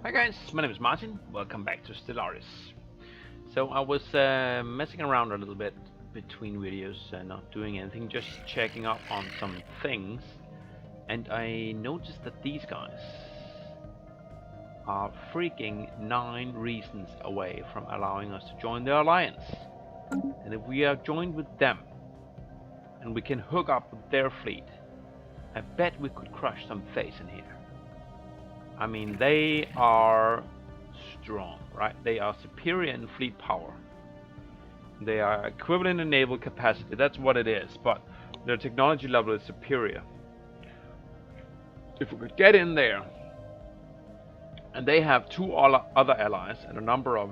Hi guys, my name is Martin. Welcome back to Stellaris. So I was messing around a little bit between videos, not doing anything, just checking up on some things, and I noticed that these guys are freaking 9 reasons away from allowing us to join their alliance. And if we are joined with them, and we can hook up with their fleet, I bet we could crush some face in here. I mean, they are strong, right? They are superior in fleet power. They are equivalent in naval capacity, that's what it is, but their technology level is superior. If we could get in there, and they have 2 other allies and a number of,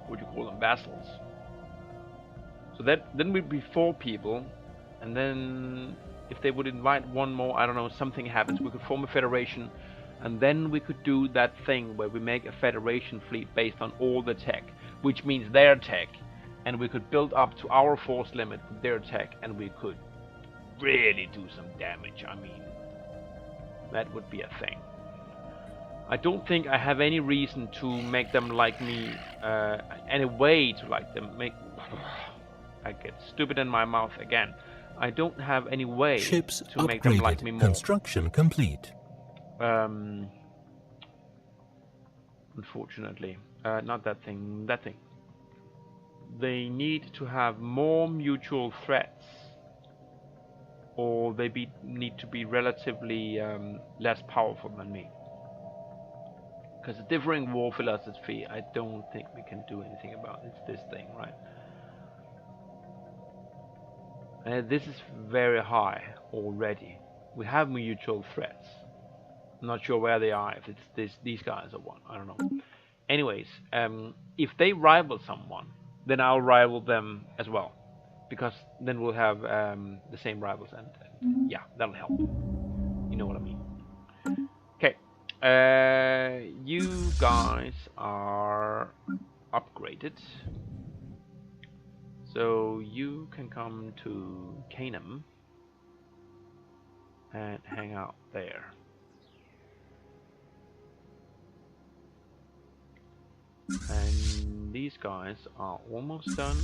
what do you call them, vassals. So then we'd be 4 people, and then if they would invite one more, I don't know, something happens, we could form a federation, and then we could do that thing where we make a federation fleet based on all the tech, which means their tech, and we could build up to our force limit with their tech, and we could really do some damage. I mean, that would be a thing. I don't think I have any reason to make them like me, any way to like them. I get stupid in my mouth again. I don't have any way Ships to make them like me upgraded. more. Construction complete. Unfortunately, not that thing. That thing. They need to have more mutual threats, or they need to be relatively less powerful than me. Because the differing war philosophy, I don't think we can do anything about. It's this thing, right? This is very high already. We have mutual threats. I'm not sure where they are, if it's these guys or what, I don't know. Anyways, if they rival someone, then I'll rival them as well. Because then we'll have the same rivals, and yeah, that'll help. You know what I mean. Okay, you guys are upgraded. So you can come to Canaan and hang out there. And these guys are almost done.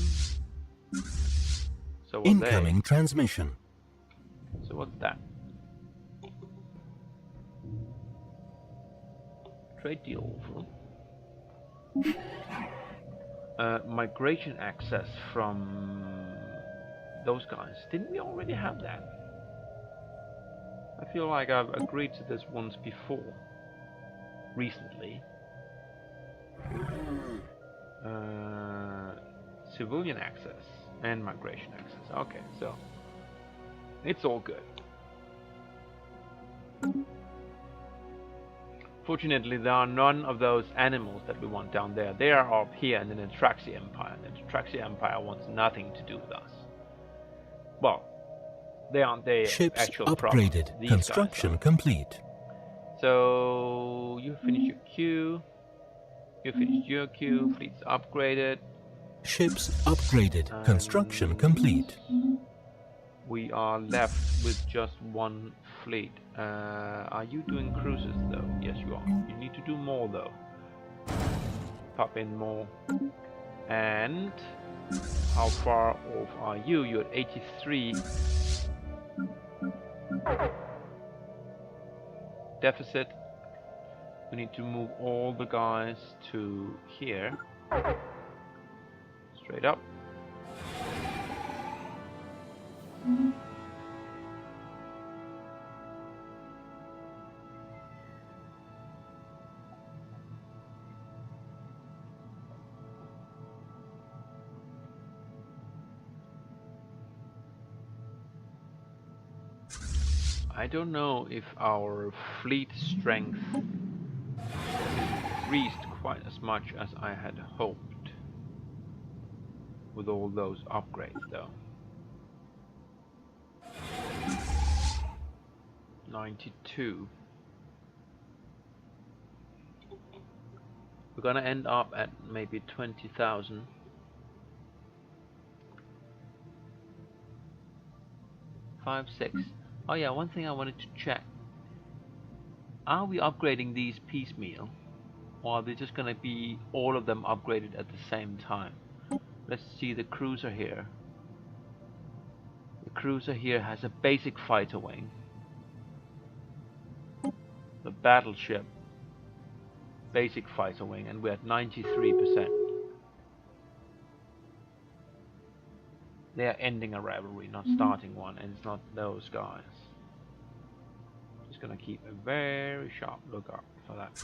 So Incoming transmission. So what's that? Trade deal. Migration access from those guys. Didn't we already have that? I feel like I've agreed to this once before. Recently. Civilian access and migration access. Okay, so it's all good. Fortunately, there are none of those animals that we want down there. They are up here in the Traxi Empire. The Traxi Empire wants nothing to do with us. Well, they aren't the Ships actual upgraded. problem. These Construction complete. So you finish your queue. You finished your queue. Fleet's upgraded. Ships upgraded. Construction complete. We are left with just 1 fleet. Are you doing cruises though? Yes, you are. You need to do more though. Pop in more. And how far off are you? You're at 83. Deficit. We need to move all the guys to here. Straight up. I don't know if our fleet strength increased quite as much as I had hoped with all those upgrades though. 92. We're gonna end up at maybe 20,000. 5, 6. Oh yeah, one thing I wanted to check. Are we upgrading these piecemeal? Or are they just gonna be all of them upgraded at the same time? Let's see the cruiser here. The cruiser here has a basic fighter wing. The battleship, basic fighter wing, and we're at 93%. They are ending a rivalry, not starting one, and it's not those guys. Just gonna keep a very sharp lookout for that.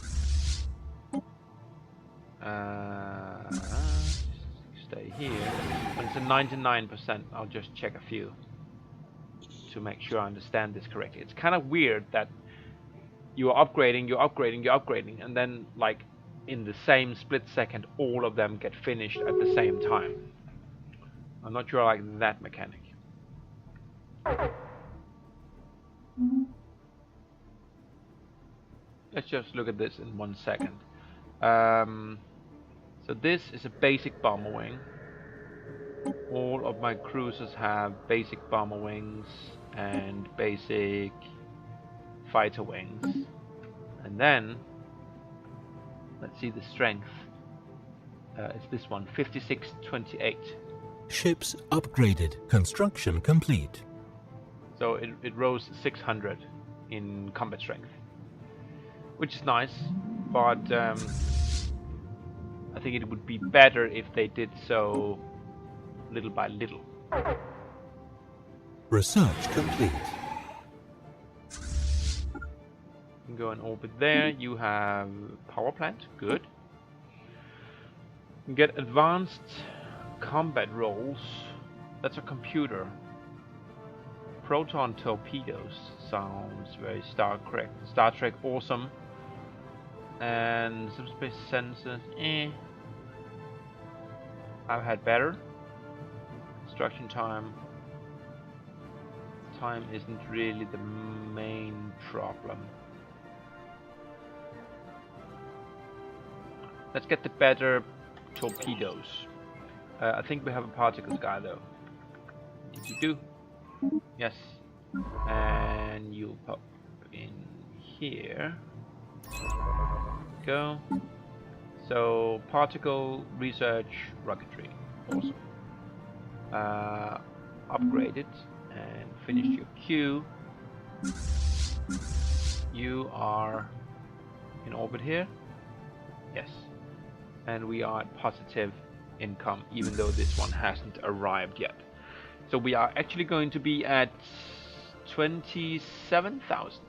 Stay here. When it's a 99%, I'll just check a few to make sure I understand this correctly. It's kind of weird that you're upgrading, and then, like, in the same split second, all of them get finished at the same time. I'm not sure I like that mechanic. Let's just look at this in 1 second. So this is a basic bomber wing. All of my cruisers have basic bomber wings and basic fighter wings. And then, let's see the strength. It's this one, 5628. Ships upgraded. Construction complete. So it rose 600 in combat strength, which is nice, but I think it would be better if they did so little by little. Research complete. You can go and orbit there. You have power plant, good. You can get advanced combat roles. That's a computer. Proton torpedoes sounds very Star Trek awesome. And subspace sensors, I've had better. Construction time isn't really the main problem. Let's get the better torpedoes. I think we have a particles guy though. Did you do? Yes. And you pop in here. Go. So particle research rocketry. Awesome. Upgrade it and finish your queue. You are in orbit here. Yes. And we are at positive income, even though this one hasn't arrived yet. So we are actually going to be at 27,000.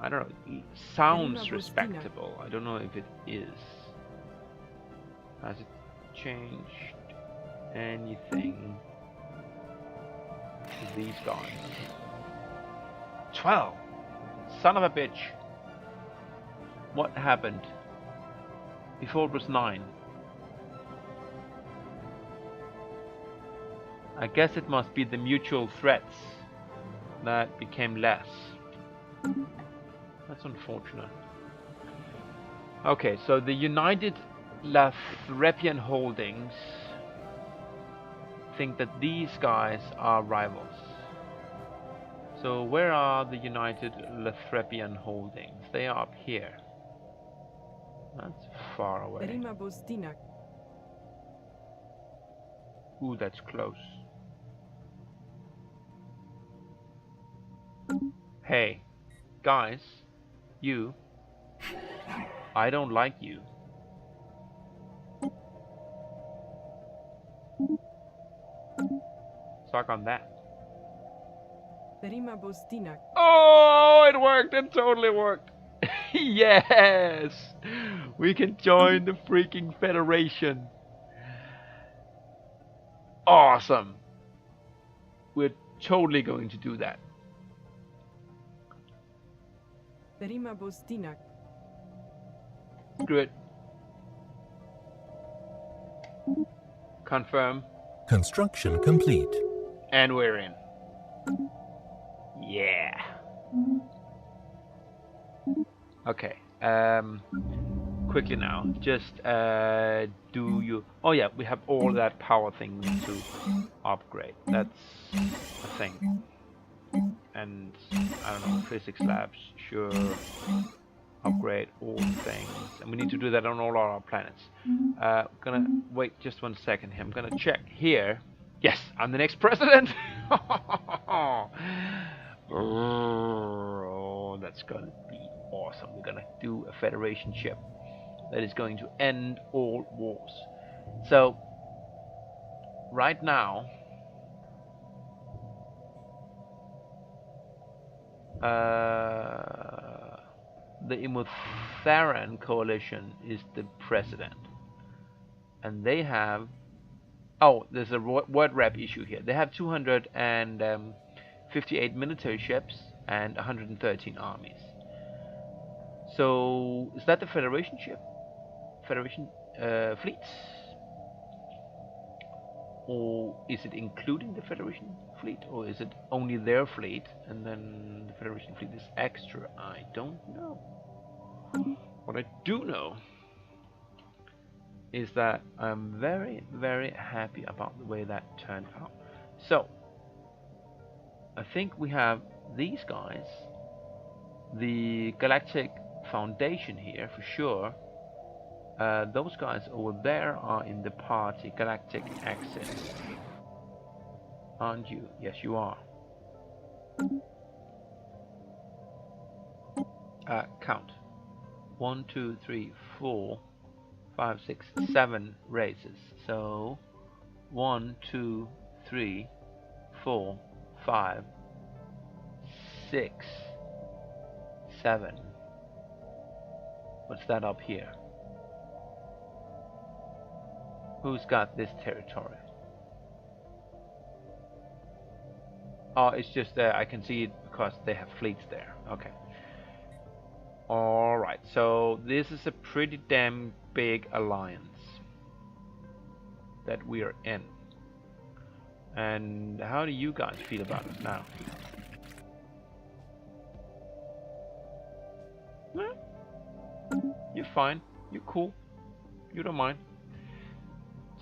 I don't know, it sounds respectable. I don't know if it is. Has it changed anything to these guys? 12! Son of a bitch! What happened? Before it was 9. I guess it must be the mutual threats that became less. That's unfortunate. Okay, so the United Lathrepian Holdings think that these guys are rivals. So where are the United Lathrepian Holdings? They are up here. That's far away. Ooh, that's close. Hey, guys, you. I don't like you. Suck on that. Oh, it worked! It totally worked! Yes! We can join the freaking Federation. Awesome! We're totally going to do that. Good. Confirm. Construction complete. And we're in. Yeah. Okay. Quickly now. Just do you... Oh yeah, we have all that power thing to upgrade. That's a thing. and I don't know, physics labs, sure. Upgrade all things, and we need to do that on all our planets. Gonna wait just 1 second here. I'm gonna check here. Yes, I'm the next president. Oh, that's gonna be awesome. We're gonna do a Federation ship that is going to end all wars. So right now, the Imotharan coalition is the president, and they have, oh, there's a word wrap issue here. They have 258 military ships and 113 armies. So is that the Federation ship? Federation fleets? Or is it including the Federation fleet? Or is it only their fleet and then the Federation fleet is extra? I don't know. What I do know is that I'm very, very happy about the way that turned out. So I think we have these guys, the Galactic Foundation here for sure. Those guys over there are in the party Galactic Access, aren't you? Yes, you are. Count 1, 2, 3, 4, 5, 6, 7 races. So 1, 2, 3, 4, 5, 6, 7. What's that up here? Who's got this territory? Oh, it's just that I can see it because they have fleets there. Okay. Alright, so this is a pretty damn big alliance that we are in. And how do you guys feel about it now? You're fine. You're cool. You don't mind.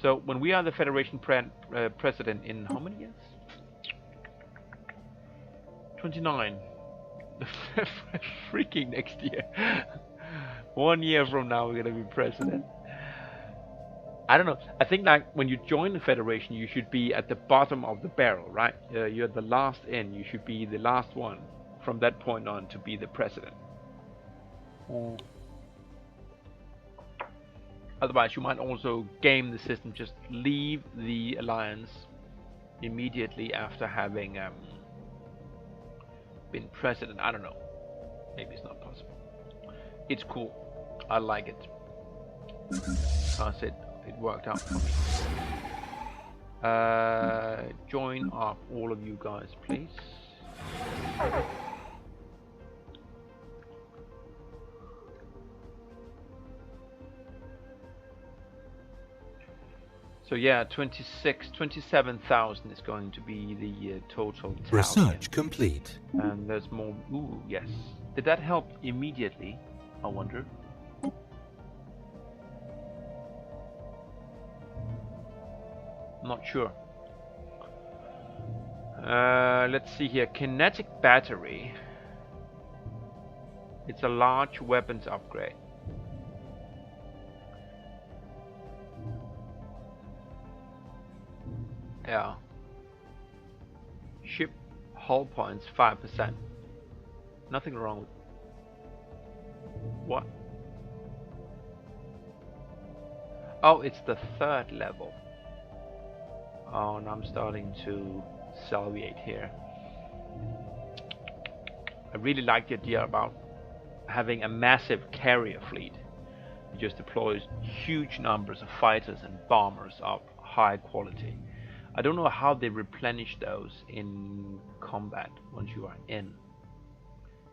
So when we are the Federation president in how many years? 29. Freaking next year. 1 year from now we're gonna be president. I don't know. I think like when you join the Federation, you should be at the bottom of the barrel, right? You're the last in. You should be the last one from that point on to be the president. Otherwise, you might also game the system. Just leave the alliance immediately after having been president. I don't know. Maybe it's not possible. It's cool. I like it. Because it worked out for me. Join up, all of you guys, please. So yeah, 27,000 is going to be the total tally. Research complete. And there's more. Ooh, yes. Did that help immediately? I wonder. Not sure. Let's see here. Kinetic battery. It's a large weapons upgrade. Yeah. Ship hull points 5%. Nothing wrong with. What? Oh, it's the 3rd level. Oh, and I'm starting to salivate here. I really like the idea about having a massive carrier fleet. It just deploys huge numbers of fighters and bombers of high quality. I don't know how they replenish those in combat once you are in.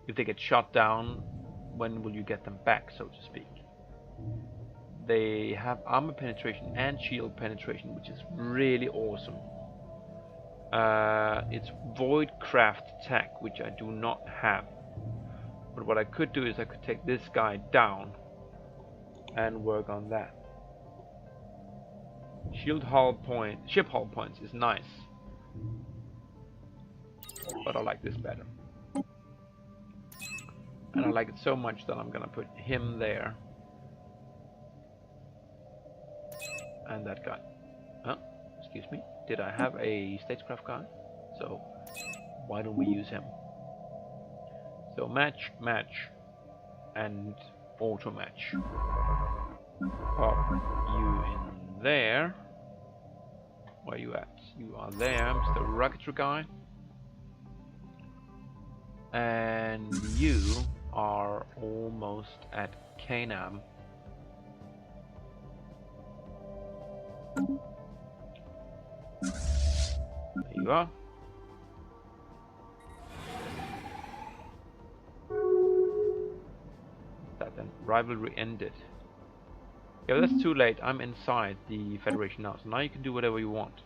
If they get shot down, when will you get them back, so to speak? They have armor penetration and shield penetration, which is really awesome. It's Voidcraft attack, which I do not have. But what I could do is I could take this guy down and work on that. Ship hull points is nice. but I like this better. And I like it so much that I'm gonna put him there. And that guy. Oh, excuse me. Did I have a stagecraft guy? So why don't we use him? So match, match, and auto match. Pop you in there. Where you at? You are there, Mr. Rocketry guy. And you are almost at Canam. There you are. That then rivalry ended. Yeah, but that's too late. I'm inside the Federation now, so now you can do whatever you want.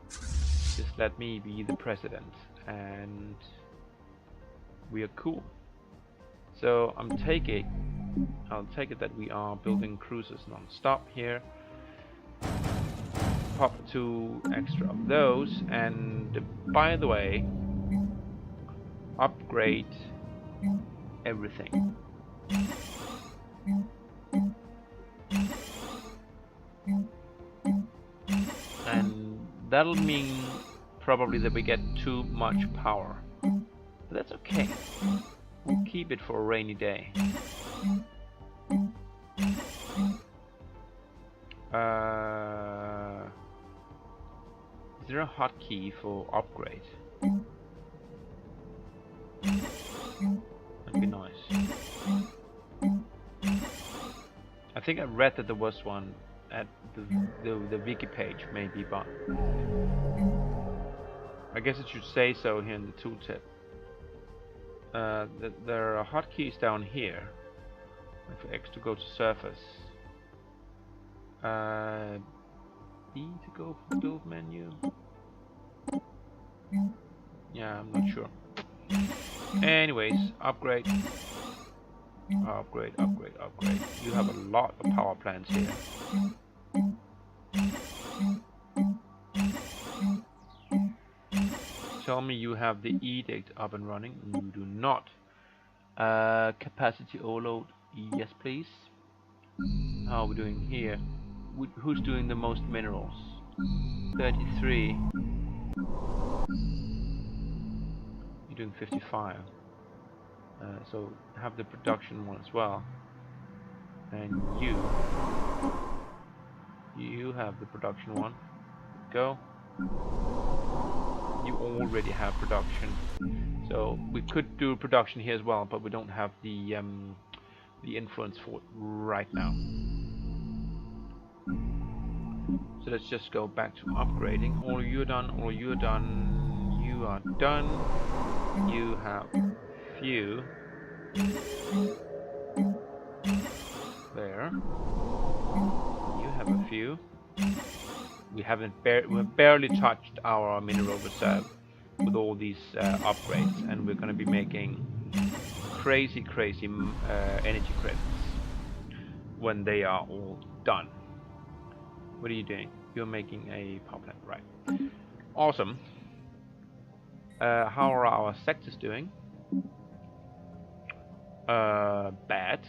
Just let me be the president, and we are cool. So I'll take it that we are building cruisers non-stop here. Pop 2 extra of those, and by the way, upgrade everything. And that'll mean probably that we get too much power, but that's okay. We'll keep it for a rainy day. Is there a hotkey for upgrade? That'd be nice. I think I read that there was one at the wiki page, maybe, but I guess it should say so here in the tooltip. There are hotkeys down here. For X to go to surface. B to go for build menu. Yeah, I'm not sure. Anyways, upgrade. Upgrade, upgrade, upgrade. You have a lot of power plants here. Tell me you have the edict up and running. You do not. Capacity overload. Yes, please. How are we doing here? Who's doing the most minerals? 33. You're doing 55. So have the production one as well. And you have the production one. Go. You already have production. So we could do production here as well, but we don't have the influence for it right now. So let's just go back to upgrading. All you're done, all you're done, you are done. You have few there. You have a few. We haven't we've barely touched our mineral reserve with all these upgrades, and we're going to be making crazy energy credits when they are all done. What are you doing? You're making a power plant, right? Awesome. How are our sectors doing? Bad.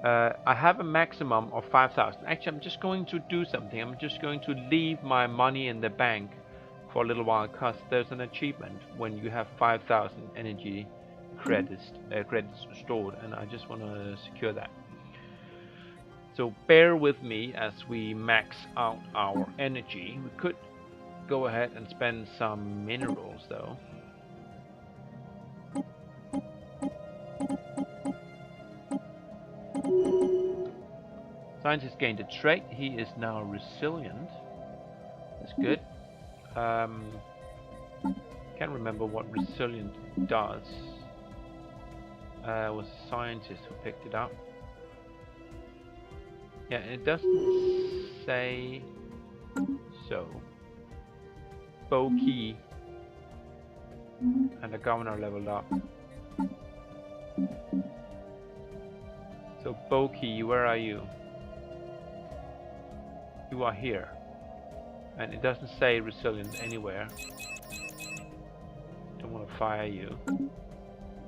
I have a maximum of 5,000. Actually, I'm just going to do something. I'm just going to leave my money in the bank for a little while, because there's an achievement when you have 5,000 energy credits stored, and I just want to secure that. So bear with me as we max out our energy. We could go ahead and spend some minerals though. Scientist gained a trait. He is now resilient. That's good. Can't remember what resilient does. It was a scientist who picked it up. Yeah, it doesn't say so. Bow key and the governor leveled up. So Boki, where are you? You are here. And it doesn't say resilient anywhere. Don't want to fire you.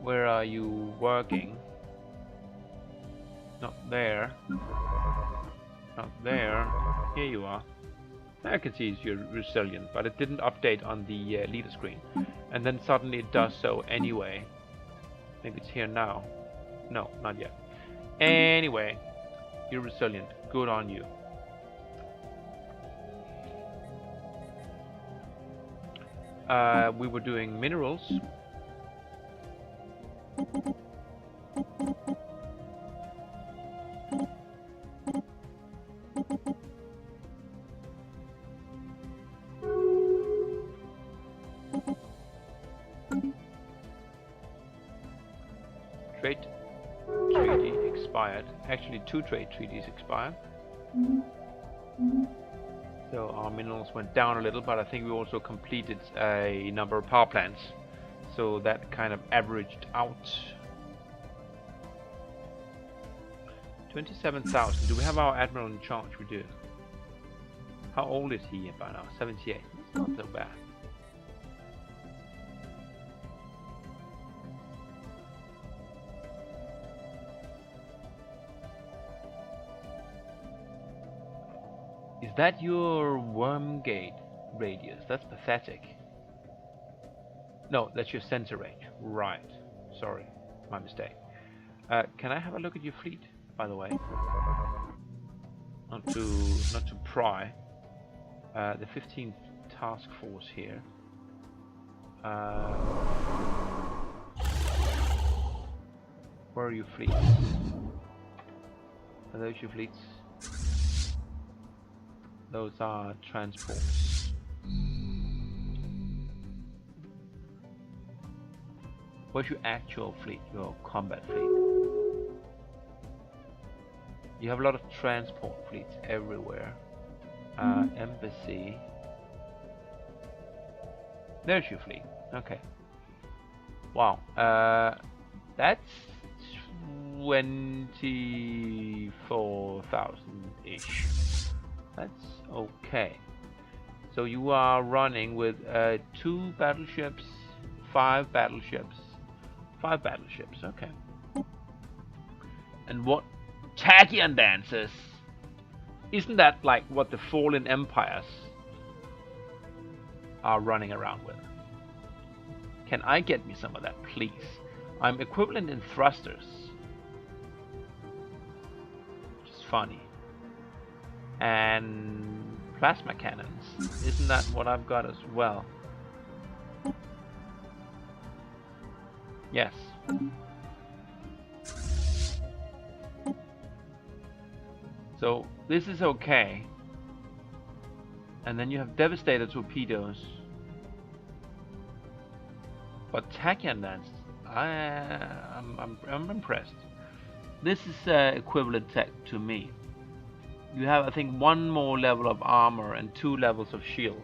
Where are you working? Not there. Not there. Here you are. I can see you're resilient, but it didn't update on the leader screen. And then suddenly it does so anyway. Maybe it's here now. No, not yet. Anyway, you're resilient. Good on you. We were doing minerals. Trade treaty expired. Actually, 2 trade treaties expired. So our minerals went down a little, but I think we also completed a number of power plants. So that kind of averaged out. 27,000. Do we have our admiral in charge? We do. How old is he by now? 78. It's not so bad. Is that your Wormgate radius? That's pathetic. No, that's your sensor range. Right. Sorry, my mistake. Can I have a look at your fleet, by the way? Not to pry. The 15th task force here. Where are your fleets? Are those your fleets? Those are transports. What's your actual fleet, your combat fleet? You have a lot of transport fleets everywhere. Embassy. There's your fleet. Okay. Wow. That's 24,000-ish. That's okay. So you are running with 2 battleships, 5 battleships, 5 battleships. Okay. And what Tachyon dancers? Isn't that like what the fallen empires are running around with? Can I get me some of that, please? I'm equivalent in thrusters, which is funny. And plasma cannons. Isn't that what I've got as well? Yes. So this is okay. And then you have devastator torpedoes. But Tachyon Lance, I'm impressed. This is equivalent tech to me. You have, I think, 1 more level of armor and 2 levels of shield.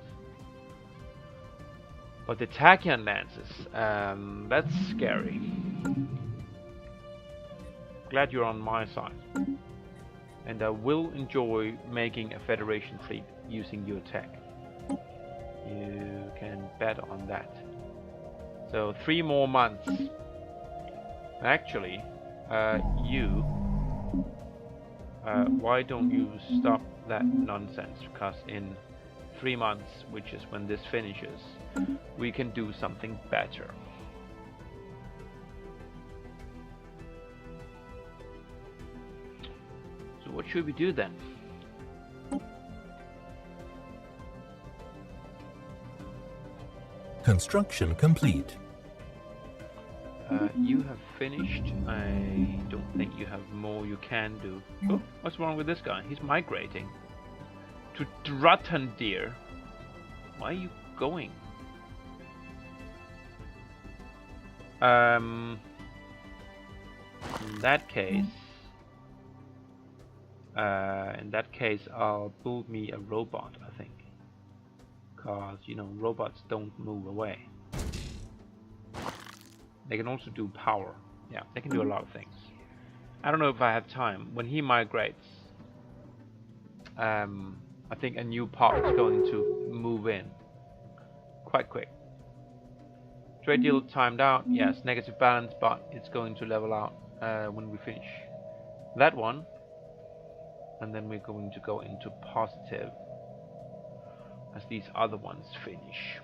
But the Tachyon Lances, that's scary. Glad you're on my side. And I will enjoy making a Federation fleet using your tech. You can bet on that. So 3 more months. Actually, why don't you stop that nonsense? Because in 3 months, which is when this finishes, we can do something better. So what should we do then? Construction complete. You have finished. I don't think you have more you can do. Oh, what's wrong with this guy? He's migrating to Dratandir. Why are you going? In that case, I'll build me a robot. I think, cause you know robots don't move away. They can also do power. Yeah, they can do a lot of things. I don't know if I have time. When he migrates, I think a new part is going to move in quite quick. Trade deal timed out. Yes, negative balance, but it's going to level out when we finish that one. And then we're going to go into positive as these other ones finish.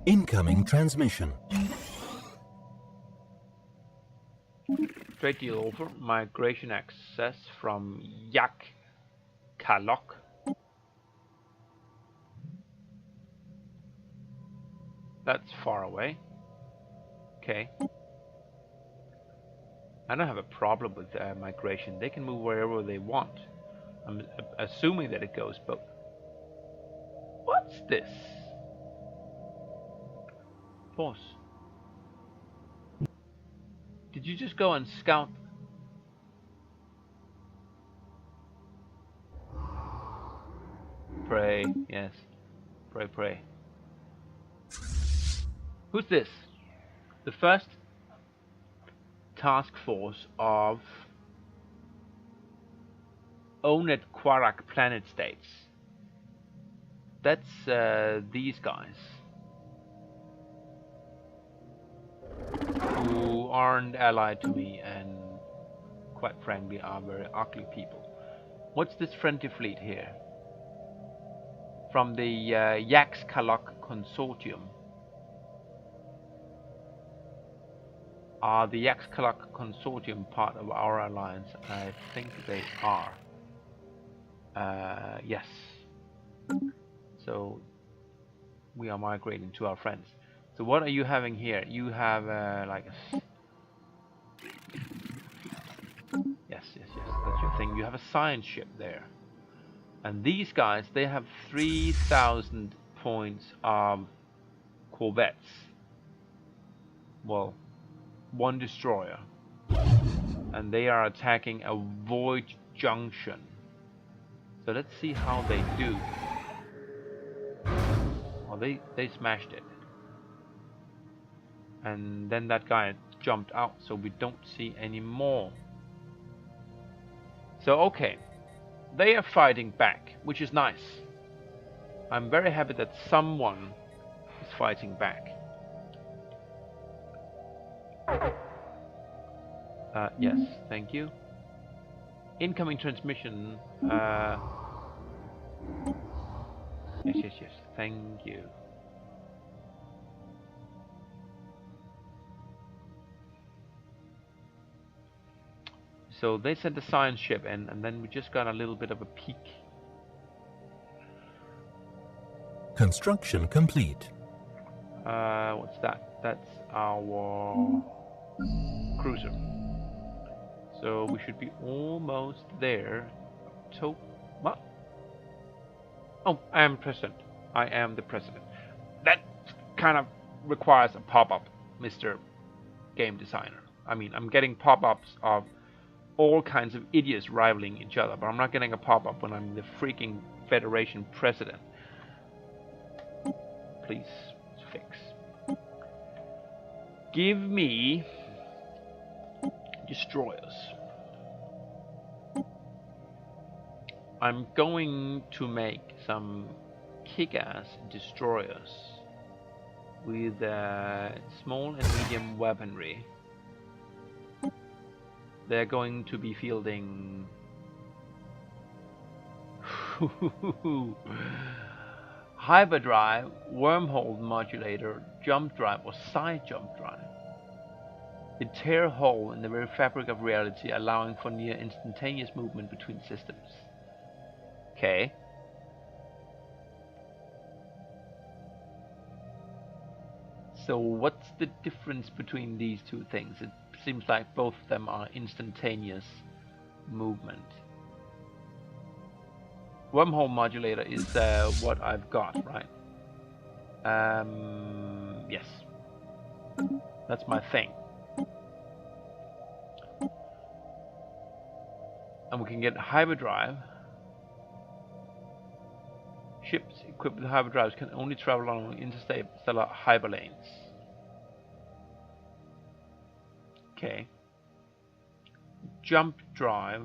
Incoming transmission. Trade deal over. Migration access from Yak Kalok. That's far away. Okay. I don't have a problem with migration. They can move wherever they want. I'm assuming that it goes, but what's this? Pause. Did you just go and scout? Pray, yes. Pray, pray. Who's this? The first task force of Onet Quarak planet states. That's these guys. Who aren't allied to me and quite frankly are very ugly people. What's this friendly fleet here? From the Yaks Kalok Consortium. Are the Yaks Kalok Consortium part of our alliance? I think they are. Yes. So we are migrating to our friends. So what are you having here? You have like a... Yes, that's your thing. You have a science ship there. And these guys, they have 3,000 points of corvettes. Well, one destroyer. And they are attacking a void junction. So let's see how they do. Well, they smashed it. And then that guy jumped out, so we don't see any more. So okay, they are fighting back, which is nice. I'm very happy that someone is fighting back. Yes, thank you. Incoming transmission. Yes, thank you. So they sent the science ship in, and then we just got a little bit of a peek. Construction complete. What's that? That's our cruiser. So we should be almost there. What? Oh, I am president. I am the president. That kind of requires a pop-up, Mr. Game Designer. I mean, I'm getting pop-ups of all kinds of idiots rivaling each other, but I'm not getting a pop-up when I'm the freaking Federation president. Please fix. Give me destroyers. I'm going to make some kick-ass destroyers with small and medium weaponry. They're going to be fielding hyperdrive, wormhole modulator, jump drive, or side jump drive. They tear a hole in the very fabric of reality, allowing for near instantaneous movement between systems. Okay. So what's the difference between these two things? It seems like both of them are instantaneous movement. Wormhole modulator is what I've got, right? Yes. That's my thing. And we can get hyperdrive. Ships equipped with hyperdrives can only travel along interstellar hyperlanes. Okay. jump drive.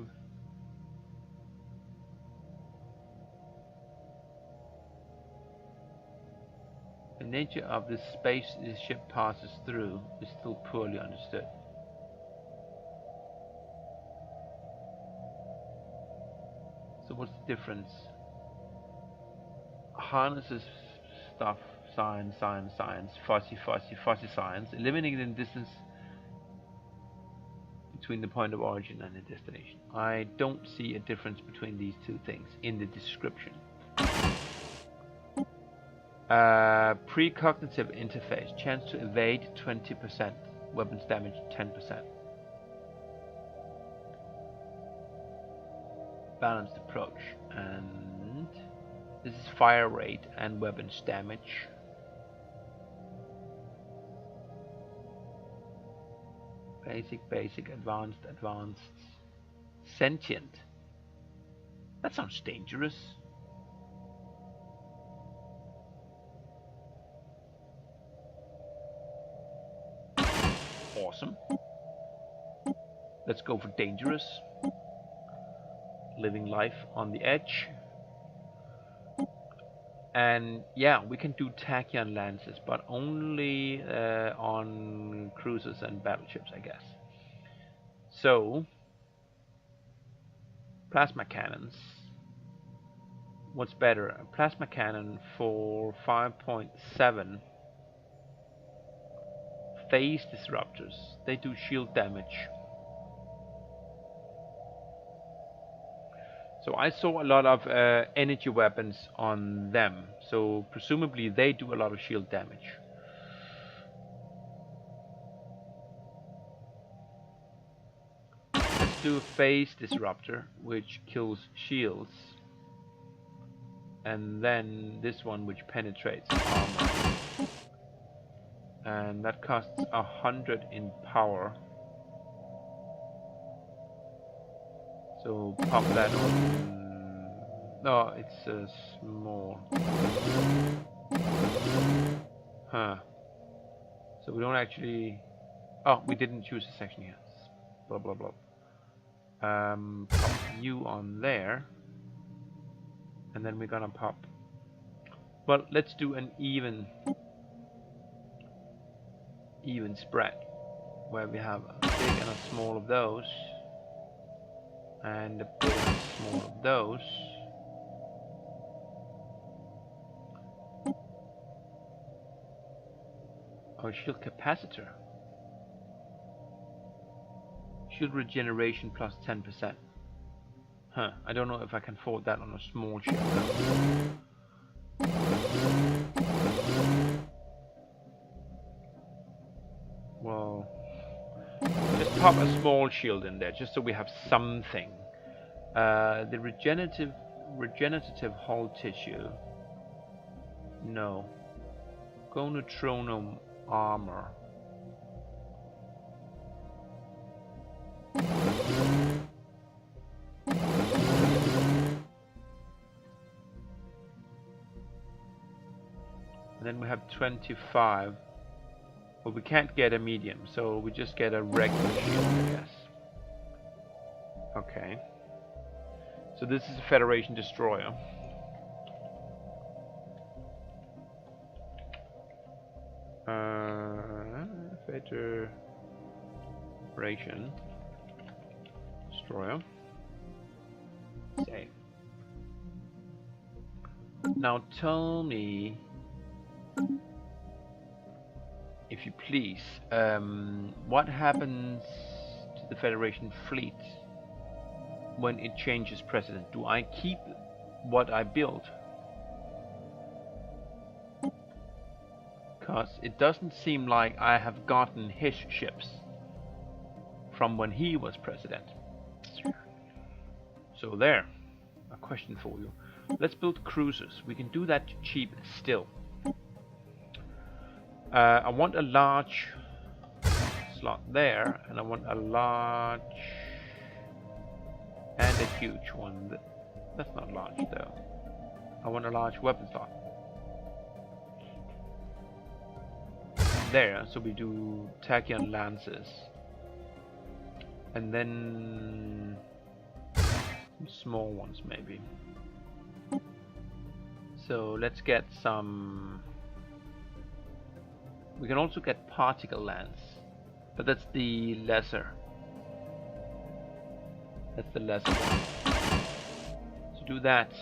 The nature of the space the ship passes through is still poorly understood. So what's the difference? Harnesses stuff, science, fuzzy science, eliminating the distance between the point of origin and the destination. I don't see a difference between these two things in the description. Precognitive interface, chance to evade 20%, weapons damage 10%. Balanced approach, and this is fire rate and weapons damage. Basic, advanced, sentient. That sounds dangerous. Awesome. Let's go for dangerous. Living life on the edge. And yeah, we can do tachyon lances, but only on cruisers and battleships, I guess. So, plasma cannons. What's better? A plasma cannon for 5.7. Phase disruptors. They do shield damage. So I saw a lot of energy weapons on them, so presumably they do a lot of shield damage. Let's do a phase disruptor, which kills shields, and then this one which penetrates armor, and that costs 100 in power. So pop that on. No, it's small. Huh. So we don't actually. Oh, we didn't choose a section here. Blah blah blah. Pop you on there, and then we're gonna pop. Well, let's do an even spread, where we have a big and a small of those. And a big and small of those. Oh, shield capacitor. Shield regeneration plus 10%. Huh, I don't know if I can afford that on a small shield. Well, just pop a small shield in there, just so we have something. The regenerative hull tissue. No. Go neutronum armor. And then we have 25. But we can't get a medium, so we just get a regular shield, I guess. Okay. So this is a Federation destroyer. Federation destroyer. Save. Now tell me, if you please, what happens to the Federation fleet when it changes president? Do I keep what I built? Because it doesn't seem like I have gotten his ships from when he was president. So there, a question for you. Let's build cruisers. We can do that cheap still. I want a large slot there, and I want a large and a huge one. That's not large though. I want a large weapon slot. There, so we do tachyon lances. And then some small ones maybe. So let's get some. We can also get particle lance, but that's the lesser. That's the lesser one. So do that.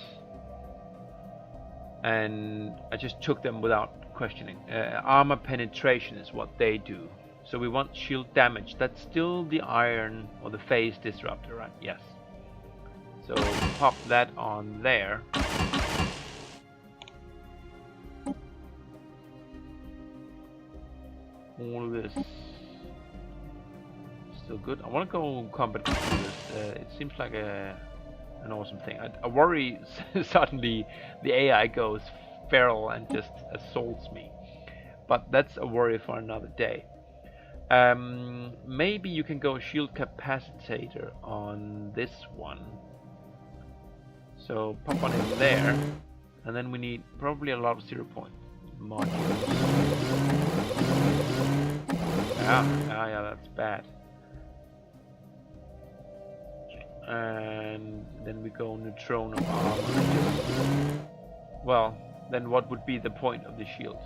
And I just took them without questioning. Armor penetration is what they do. So we want shield damage. That's still the iron or the phase disruptor, right? Yes. So pop that on there. All of this still good. I want to go combat computers. It seems like an awesome thing. I worry suddenly the AI goes feral and just assaults me, but that's a worry for another day. Maybe you can go shield capacitator on this one. So pop one in there, and then we need probably a lot of 0-point modules. Yeah, that's bad. And then we go neutrino armor. Well, then what would be the point of the shield?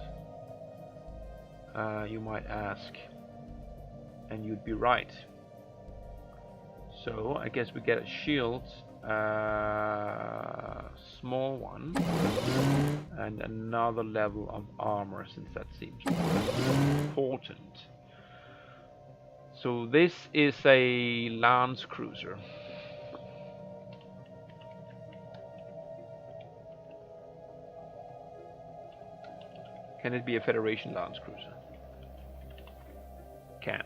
You might ask. And you'd be right. So I guess we get a shield, small one, and another level of armor, since that seems important. So this is a Lance cruiser. Can it be a Federation Lance cruiser? Can.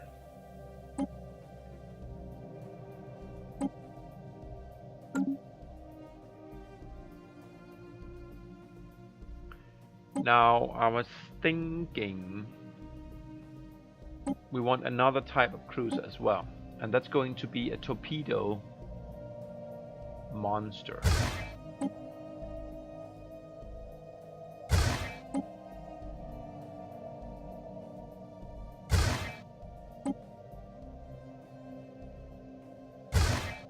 Now I was thinking we want another type of cruiser as well, and that's going to be a torpedo monster.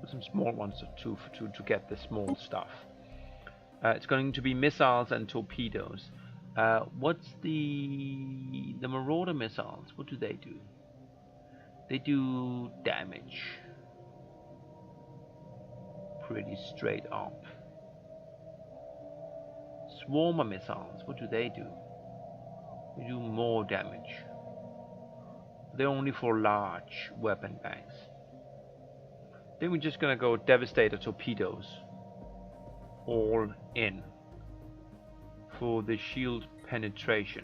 Some small ones to get the small stuff. It's going to be missiles and torpedoes. What's the Marauder missiles? What do they do? They do damage. Pretty straight up. Swarmer missiles, what do they do? They do more damage. They're only for large weapon banks. Then we're just gonna go Devastator torpedoes all in for the shield penetration.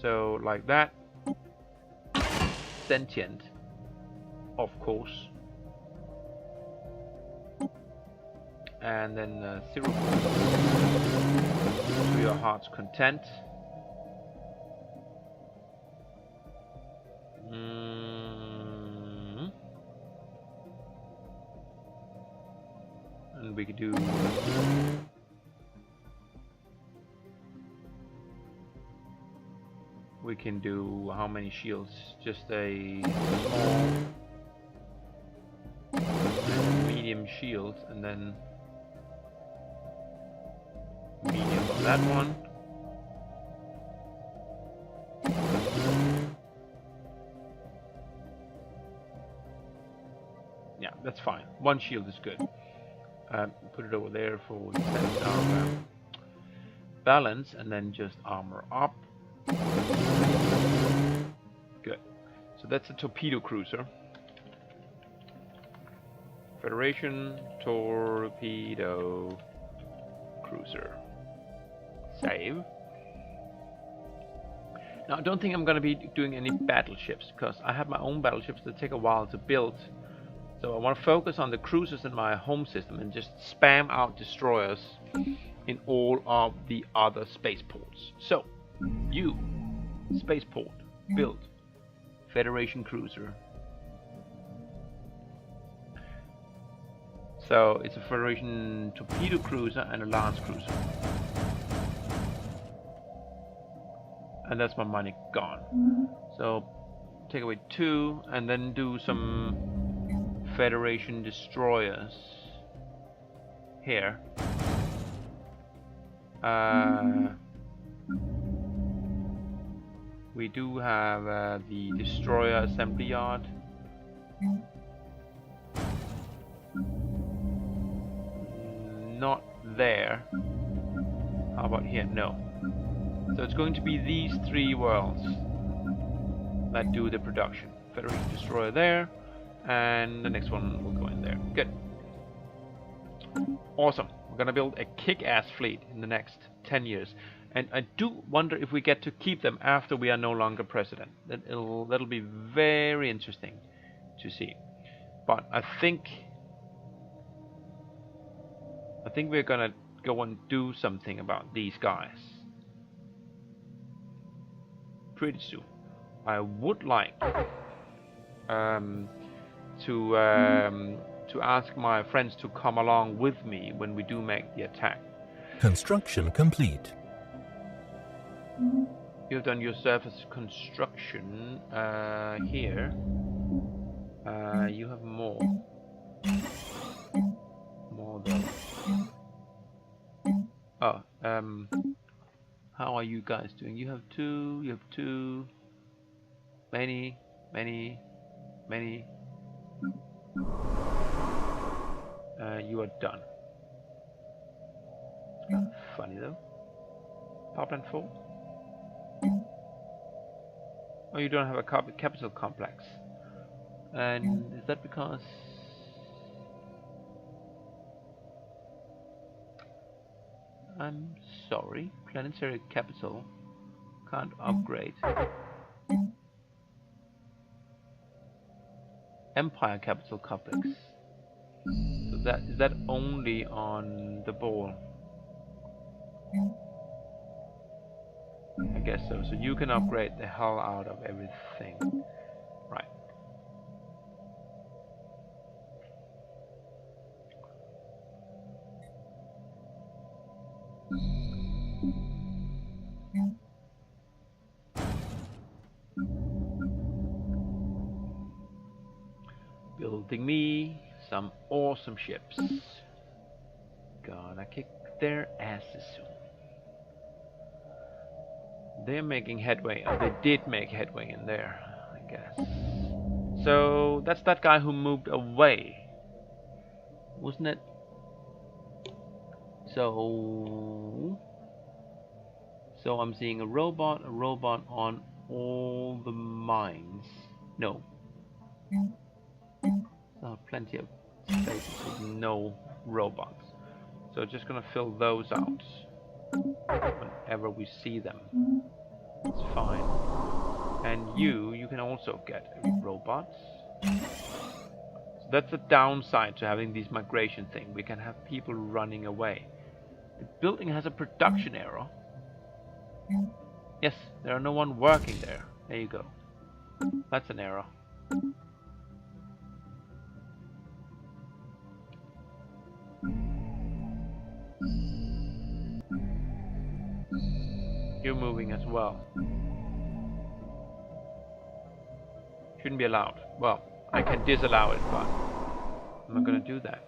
So like that. Sentient, of course. And then 0 to your heart's content. And we could do how many shields? Just a small and medium shield, and then medium on that one. Yeah, that's fine. One shield is good. Put it over there for balance, and then just armor up. Good. So that's a torpedo cruiser. Federation torpedo cruiser. Save. Now I don't think I'm going to be doing any battleships, because I have my own battleships that take a while to build. So I want to focus on the cruisers in my home system and just spam out destroyers in all of the other spaceports. So, you, spaceport, build Federation cruiser. So it's a Federation torpedo cruiser and a Lance cruiser. And that's my money gone. So take away 2, and then do some Federation destroyers here. We do have the destroyer assembly yard. Not there. How about here? No. So it's going to be these 3 worlds that do the production. Federation destroyer there, and the next one will go in there. Good. Awesome. We're gonna build a kick-ass fleet in the next 10 years. And I do wonder if we get to keep them after we are no longer president. That'll be very interesting to see. But I think we're gonna go and do something about these guys pretty soon. I would like to ask my friends to come along with me when we do make the attack. Construction complete. You've done your surface construction here. You have more though. Oh, how are you guys doing? You have 2. You have 2. Many. You are done. Funny though. Power plant 4. Oh, you don't have a capital complex. And is that because... I'm sorry, planetary capital can't upgrade. Empire capital complex. So is that only on the ball? I guess so. So you can upgrade the hell out of everything. Right. Building me some awesome ships. Gonna kick their asses soon. They're making headway, or they did make headway in there, I guess. So that's that guy who moved away, wasn't it? So I'm seeing a robot on all the mines. No. Plenty of spaces with no robots. So just gonna fill those out whenever we see them. It's fine. And you can also get robots. So that's the downside to having these migration thing. We can have people running away. The building has a production error. Yes, there are no one working there. There you go. That's an error. You're moving as well. Shouldn't be allowed. Well, I can disallow it, but I'm not gonna do that.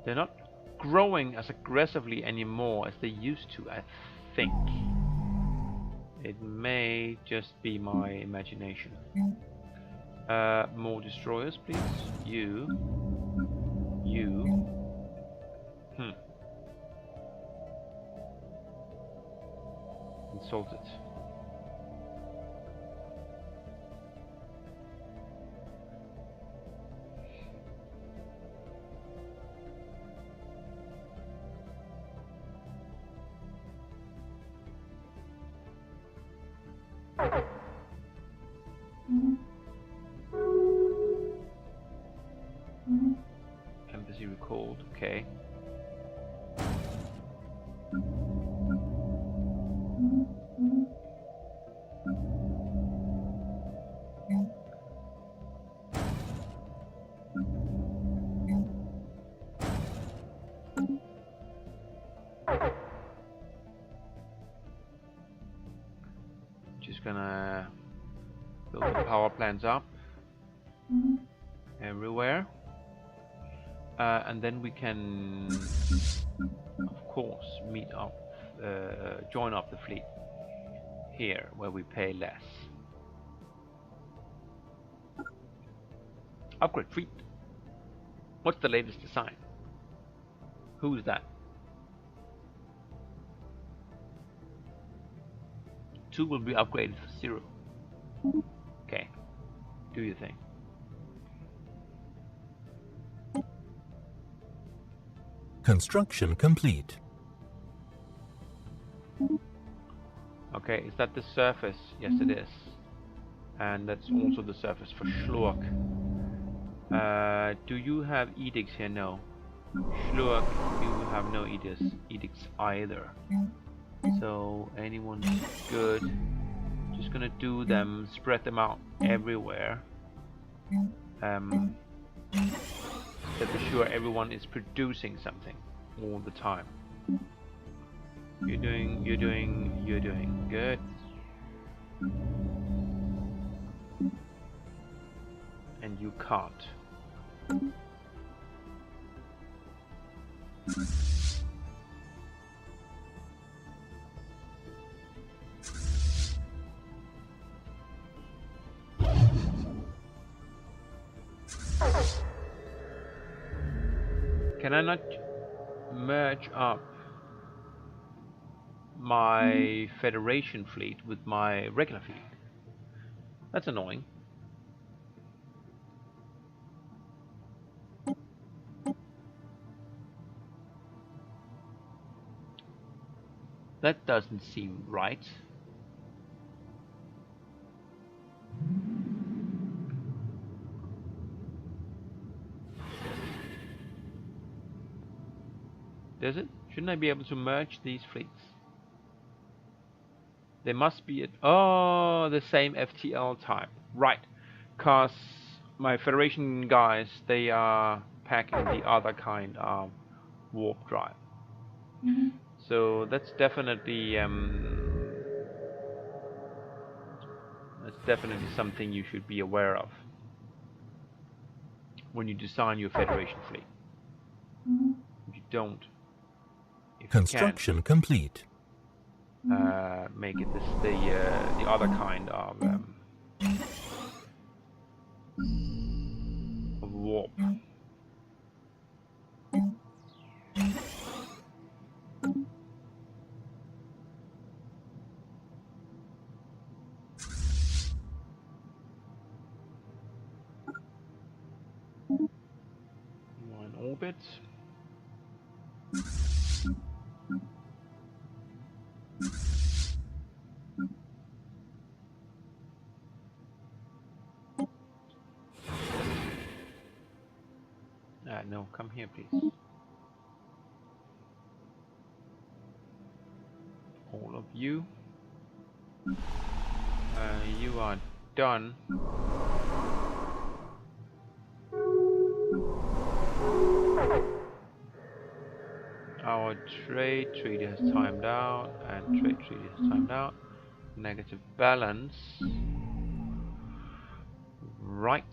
They're not growing as aggressively anymore as they used to, I think. It may just be my imagination. More destroyers, please. You. Insulted. Embassy recalled, okay. Just gonna build the power plants up everywhere. And then we can, of course, meet up, join up the fleet here, where we pay less. Upgrade fleet. What's the latest design? Who's that? 2 will be upgraded for 0. Okay. Do you think? Construction complete. Okay, is that the surface? Yes, it is. And that's also the surface for Schlurk. Do you have edicts here? No. Schlurk, you have no edicts either. So anyone's good. Just gonna do them, spread them out everywhere. To be sure everyone is producing something all the time. You're doing good. And you can't. Can I not merge up my Federation fleet with my regular fleet? That's annoying. That doesn't seem right. Does it? Shouldn't I be able to merge these fleets? They must be at the same FTL type. Right. Cause my Federation guys, they are packing the other kind of warp drive. So that's definitely something you should be aware of when you design your Federation fleet. If you don't, if Construction complete. Make it the other kind of warp. One orbit. No, come here, please. All of you. You are done. Our trade treaty has timed out, and trade treaty has timed out. Negative balance. Right.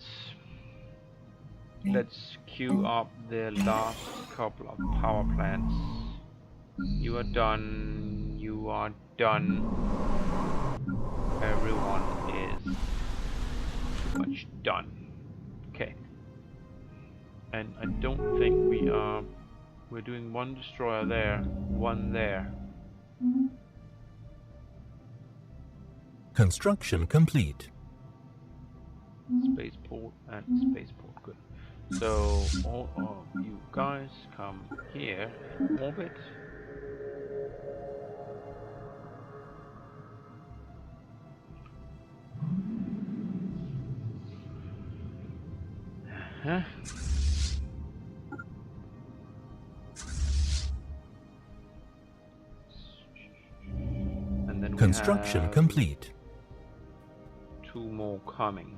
Let's queue up the last couple of power plants. You are done. You are done. Everyone is pretty much done. Okay. And I don't think we're doing one destroyer there, one there. Construction complete. Spaceport and spaceport, good. So all of you guys come here in orbit. And then Construction complete. 2 more coming.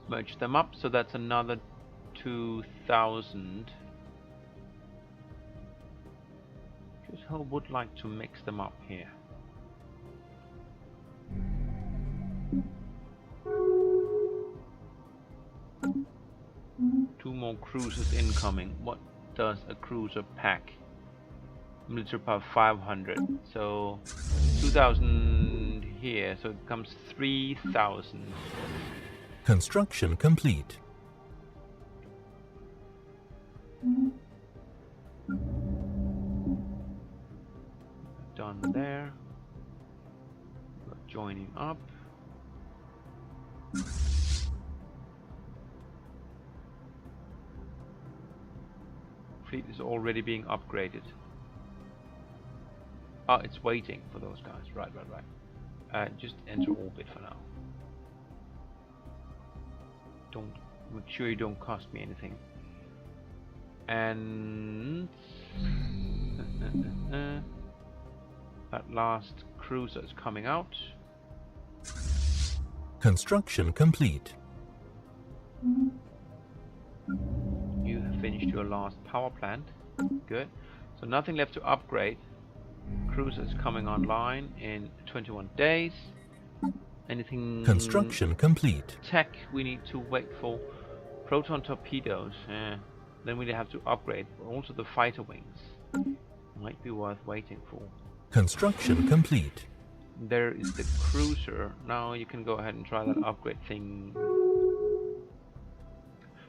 merge them up, so that's another 2,000. Just who would like to mix them up here? Two more cruisers incoming. What does a cruiser pack? Military power 500. So 2,000 here. So it becomes 3,000. Construction complete. Done there. We're joining up. Fleet is already being upgraded. Oh, it's waiting for those guys. Right. Just enter orbit for now. Don't make sure you don't cost me anything. And that last cruiser is coming out. Construction complete. You have finished your last power plant. Good. So nothing left to upgrade. Cruiser is coming online in 21 days. Anything? Construction complete. Tech we need to wait for. Proton torpedoes. Then we have to upgrade. Also the fighter wings. Might be worth waiting for. Construction complete. There is the cruiser. Now you can go ahead and try that upgrade thing.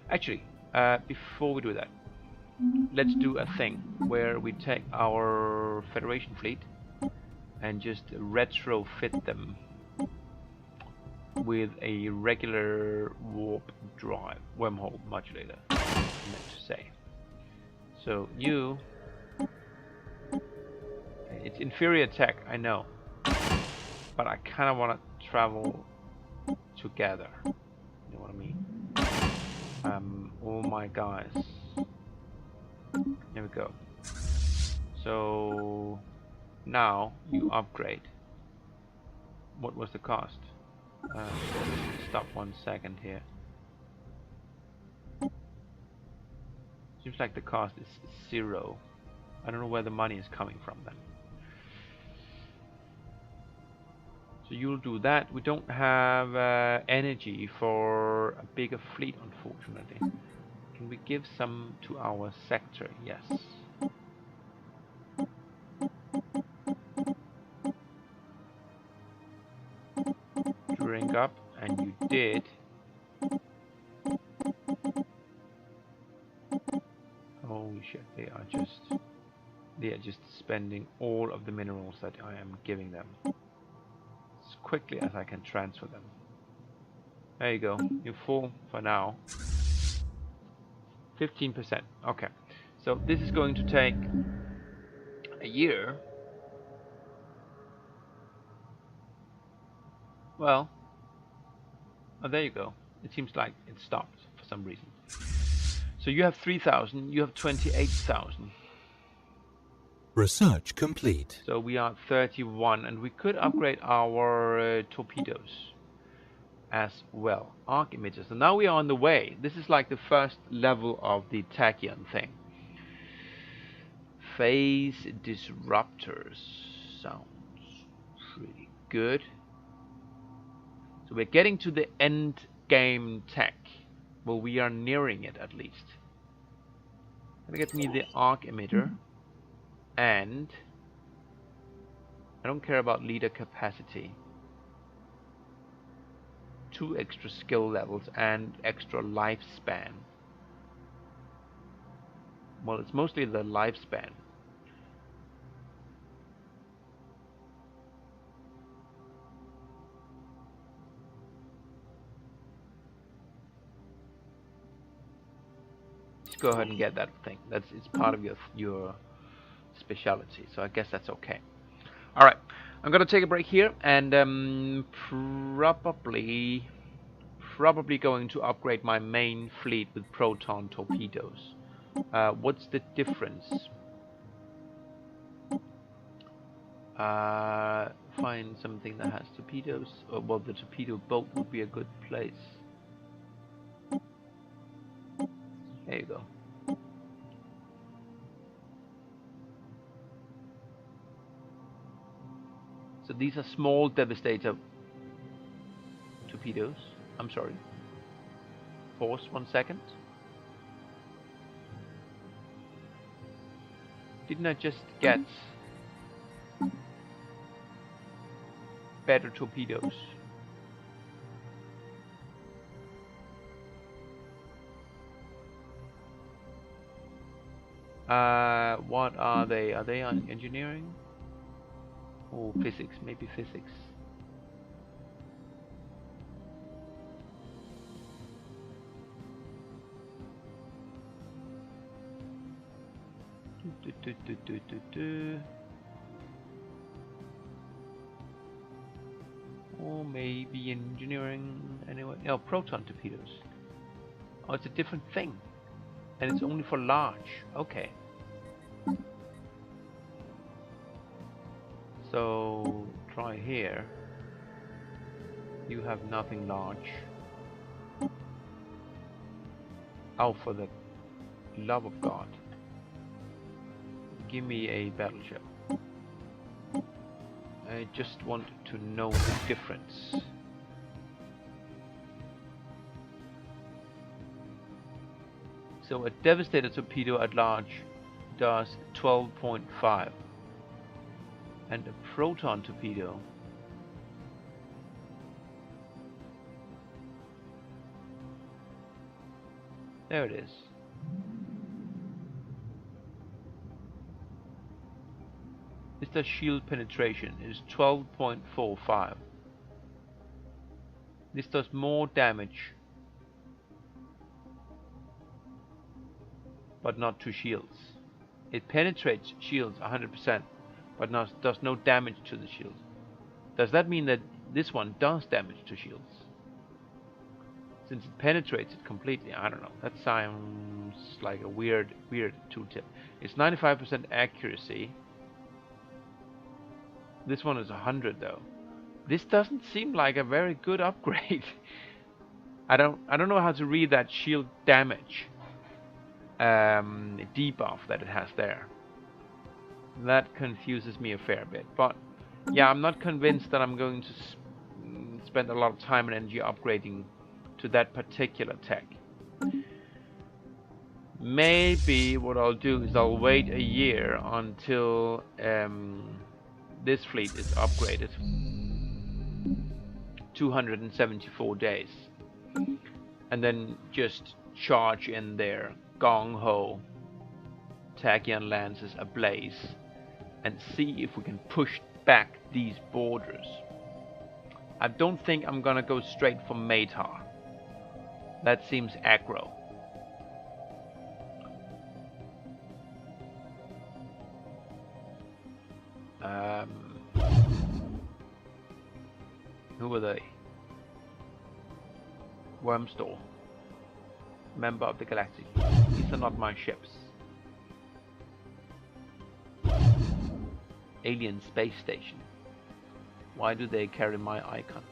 Actually, before we do that, let's do a thing where we take our Federation fleet and just retrofit them with a regular warp drive, wormhole modulator, I meant to say. So you, it's inferior tech, I know, but I kind of want to travel together. You know what I mean? All my guys. There we go. So now you upgrade. What was the cost? Stop 1 second here. Seems like the cost is 0. I don't know where the money is coming from then. So you'll do that. We don't have energy for a bigger fleet, unfortunately. Can we give some to our sector? Yes. Drink up, and you did. Holy shit, they are just spending all of the minerals that I am giving them. As quickly as I can transfer them. There you go. You're full for now. 15%. Okay. So this is going to take a year. Well, oh, there you go. It seems like it stopped for some reason. So you have 3,000, you have 28,000. Research complete. So we are 31, and we could upgrade our torpedoes as well. Arc emitters. So now we are on the way. This is like the first level of the tachyon thing. Phase disruptors. Sounds pretty good. So we're getting to the end game tech. Well, we are nearing it at least. Gonna get me the arc emitter. And I don't care about leader capacity. 2 extra skill levels and extra lifespan. Well, it's mostly the lifespan. Just go ahead and get that thing. It's part of your specialty, so I guess that's okay. All right, I'm gonna take a break here, and probably going to upgrade my main fleet with proton torpedoes. What's the difference? Find something that has torpedoes. Well, the torpedo boat would be a good place. There you go. So these are small Devastator torpedoes. I'm sorry. Pause 1 second. Didn't I just get better torpedoes? What are they? Are they on engineering? Or physics? Maybe physics. Or maybe engineering. Anyway, no, proton torpedoes. Oh, it's a different thing, and it's only for large. Okay. So try here. You have nothing large. Oh, for the love of God. Give me a battleship. I just want to know the difference. So a Devastator torpedo at large does 12.5. And a proton torpedo there it is. This does shield penetration. It is 12.45. This does more damage, but not to shields. It penetrates shields 100%, but does no damage to the shield. Does that mean that this one does damage to shields? Since it penetrates it completely, I don't know. That sounds like a weird tooltip. It's 95% accuracy. This one is 100 though. This doesn't seem like a very good upgrade. I don't know how to read that shield damage debuff that it has there. That confuses me a fair bit, but yeah, I'm not convinced that I'm going to spend a lot of time and energy upgrading to that particular tech. Maybe what I'll do is I'll wait a year until this fleet is upgraded. 274 days, and then just charge in there, gong-ho, Tachyon lances ablaze, and see if we can push back these borders. I don't think I'm gonna go straight for Matar. That seems aggro. Who are they? Wormstore. Member of the Galactic. These are not my ships. Alien Space Station. Why do they carry my icon?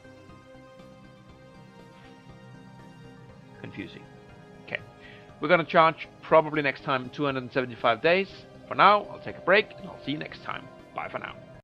Confusing. Okay. We're gonna charge probably next time 275 days. For now, I'll take a break and I'll see you next time. Bye for now.